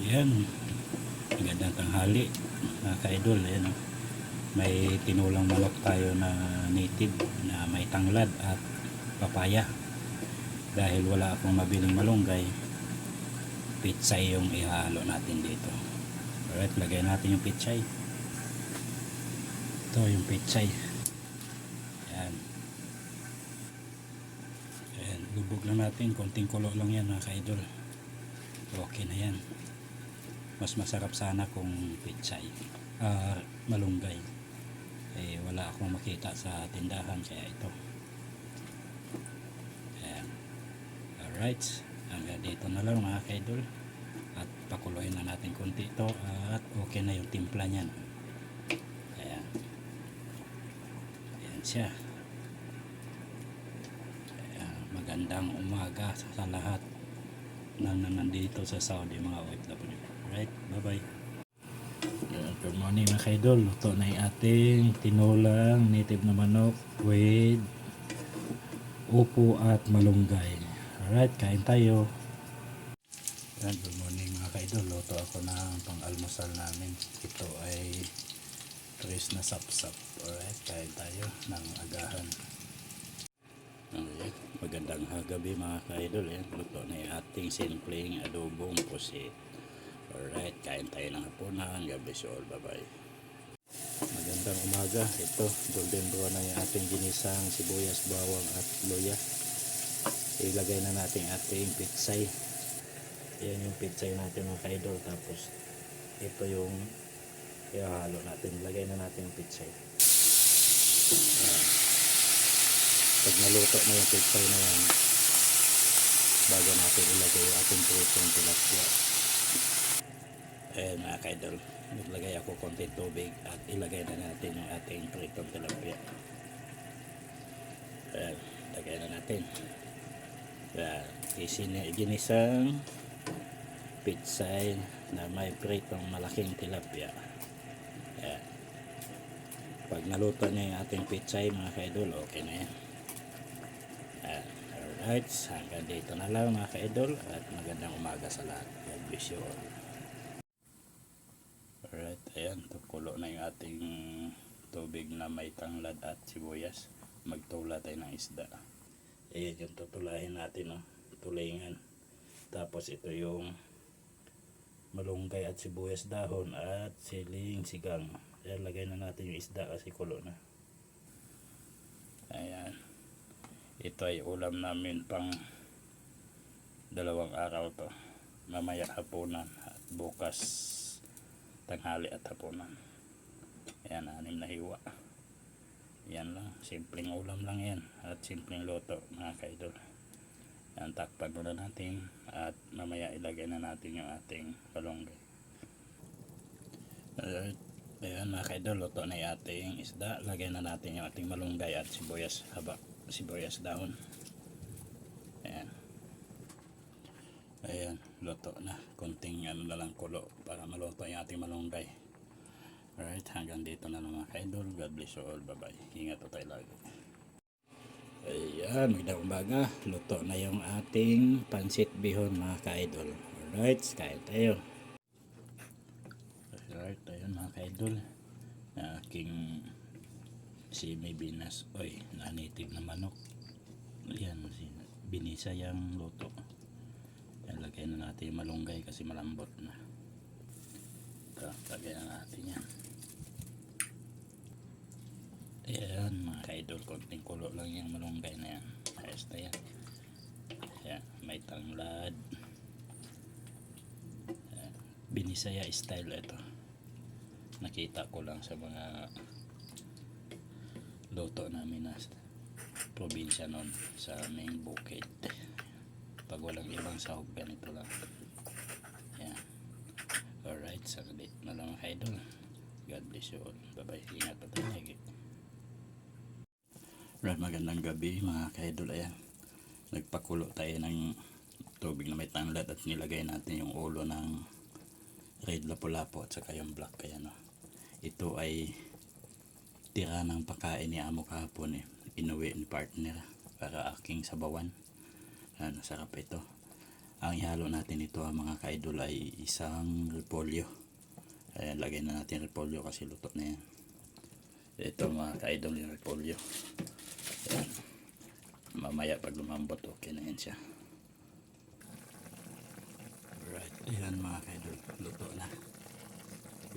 Ayan, magandang tanghali mga ka-idol. Ayan, oh. May tinulang manok tayo na native na may tanglad at papaya. Dahil wala akong mabiling malunggay, pitsay yung ihalo natin dito. Alright, lagay natin yung pitsay. Ito yung pitsay. Ayan. Ayan, lubog lang natin, konting kulo lang yan mga ka-idol. Okay na yan. Mas masarap sana kung pitsay, malunggay. Wala akong makita sa tindahan, kaya ito. Ayan. Alright, hanggang dito na lang mga ka-idol. At pakuluin na natin konti ito at okay na yung timpla nyan. Ayan. Ayan siya. Ayan. Magandang umaga sa lahat na nandito sa Saudi, mga OFW. Alright, bye bye. Good morning mga ka-idol. Luto na yung ating tinulang native na manok with upo at malunggay. Alright, kain tayo. Good morning mga ka-idol. Luto ako ng pang-almusal namin. Ito ay tres na sapsap. Alright, kain tayo ng agahan. Alright, magandang gabi mga ka-idol. Luto na yung ating simpleng adobong pusit. Alright, kain tayo ng hapunan. God bless you all. Bye-bye. Magandang umaga. Ito, golden brown na yung ating ginisang sibuyas, bawang at luya. Ilagay na natin ating pitsay. Yan yung pitsay natin mga ka-idol. Tapos, ito yung ihalo natin. Ilagay na natin yung pitsay. Pag naluto na yung pitsay na yan, bago natin ilagay yung ating pritong tilapia. Ayan mga ka-idol, naglagay ako konting tubig at ilagay na natin yung ating pritong tilapia. Ayan, lagay na natin. Ginisang pitsay na may pritong malaking tilapia. Ayan. Pag naluto na yung ating pitsay mga ka-idol, okay na yan. Alright, hanggang dito na lang mga ka-idol at magandang umaga sa lahat. God bless you all. Alright, ayan, tukulo na yung ating tubig na may tanglad at sibuyas. Magtula tayo ng isda. Ayan yung tutulahin natin, no? Tulingan. Tapos ito yung malunggay at sibuyas dahon at siling sigang. Ayan, lagay na natin yung isda kasi kulo na. Ayan. Ito ay ulam namin pang 2 araw to. Mamaya hapunan at bukas tanghali at hapunan. Ayan, 6 na hiwa. Yan lang, simpleng ulam lang yan at simpleng luto mga ka-idol. Yan, takpan muna natin at mamaya ilagay na natin yung ating malunggay. Ayan mga ka-idol, luto na yung ating isda. Lagay na natin yung ating malunggay at sibuyas dahon. Ayan. Ayan, luto na. Kunting na lang kulo para maluto yung ating malunggay. Alright, hanggang dito na lang mga ka-idol. God bless you all. Bye-bye. Ingat po tayo lagi. Ayan, magandang umaga. Luto na yung ating pansit bihon mga ka-idol. Alright, kain tayo. Alright, ayun mga ka-idol. Aking simi binas. Oy, native na manok. Ayan, binisa yung luto. Ayan, lagay na natin yung malunggay kasi malambot na. Ito, lagay na natin yan. Ayan mga ka-idol, konting kulo lang yung malunggay na yan. Ayos na yan. Ayan, may tanglad. Ayan, Binisaya style ito. Nakita ko lang sa mga luto namin na probinsya noon sa aming bukid. Pag walang ibang sahog, ganito lang. Ayan. Alright, saglit na lang mga ka-idol. God bless you all. Bye bye. Ingat pa tayo lagi. Right, magandang gabi mga ka-idol. Ayan, nagpakulo tayo ng tubig na may tanglad at nilagay natin yung ulo ng red lapu-lapu at saka yung black. Ayan, no? Ito ay tira ng pagkain ni amo kahapon. Inuwi ni partner para aking sabawan. Ayan, sarap ito. Ang ihalo natin ito mga ka-idol ay isang repolyo. Ayan, lagay na natin repolyo kasi luto na yan. Ito mga ka-idol yung repolyo. Ayan. Mamaya pag lumambot okay na yan siya. Alright, ayan mga ka-idol, luto na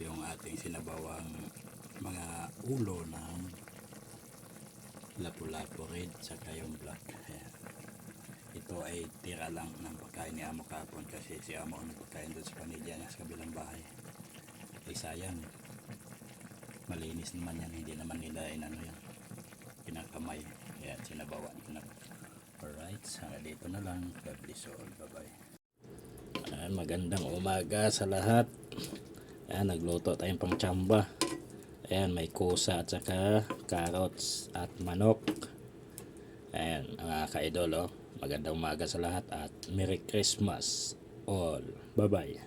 yung ating sinabawang mga ulo ng lapu-lapu red saka yung black. Ayan. Ito ay tira lang ng pagkain ni Amo kahapon kasi si Amo ang pagkain doon sa pamilya niya sa kabilang bahay. Ay sayang, malinis naman yan, hindi naman nila inano yan, kinakamay. Ayan, sinabawan ko na. Alright, hanggang dito na lang. God bless all, bye bye. Ayan, magandang umaga sa lahat. Ayan, nagluto tayong pangtsamba. Ayan, may kusa at saka carrots at manok. Ayan, mga ka-idol, oh. Magandang umaga sa lahat at Merry Christmas all. Bye-bye.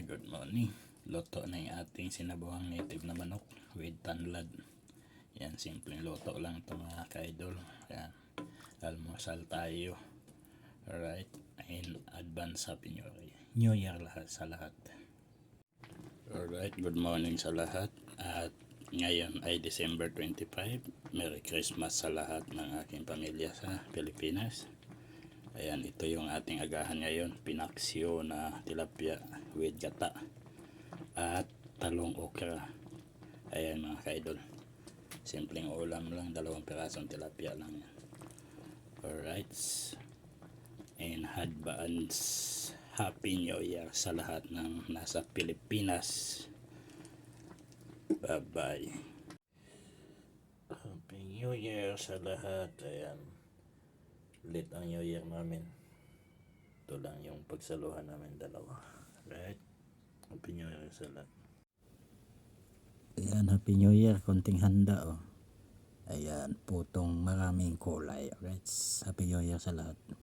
Good morning. Luto na yung ating sinabawang native na manok with tanlad. Yan, simpleng luto lang ito mga ka-idol. Ayan, almusal tayo. Alright, in advance Happy New Year lahat sa lahat. Alright, good morning sa lahat. At ngayon ay December 25. Merry Christmas sa lahat ng aking pamilya sa Pilipinas. Ayan, ito yung ating agahan ngayon. Pinaksyo na tilapia with gata at talong okra. Ayan mga ka-idol. Simpleng ulam lang, 2 pirasong tilapia lang yan. Alright. And advance Happy New Year sa lahat ng nasa Pilipinas. Bye bye. Happy New Year sa lahat. Ayan, late ang New Year namin. Ito lang yung pagsaluhan namin dalawa. Right? Happy New Year sa lahat. Ayan, Happy New Year. Konting handa oh. Ayan, putong maraming kulay. Alright, Happy New Year sa lahat.